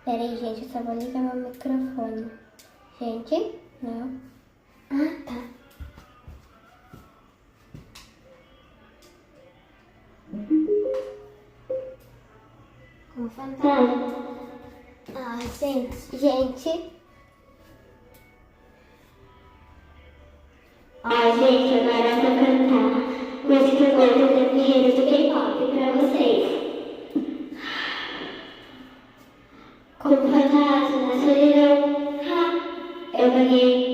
Pera aí, gente, eu só vou ligar meu microfone. Gente, não. Ah, tá. Como fantasma. Ah, gente. Ai, gente, agora eu vou cantar músicas lentas e guerreiros do K-pop pra vocês. Como fantasma na solidão, eu vaguei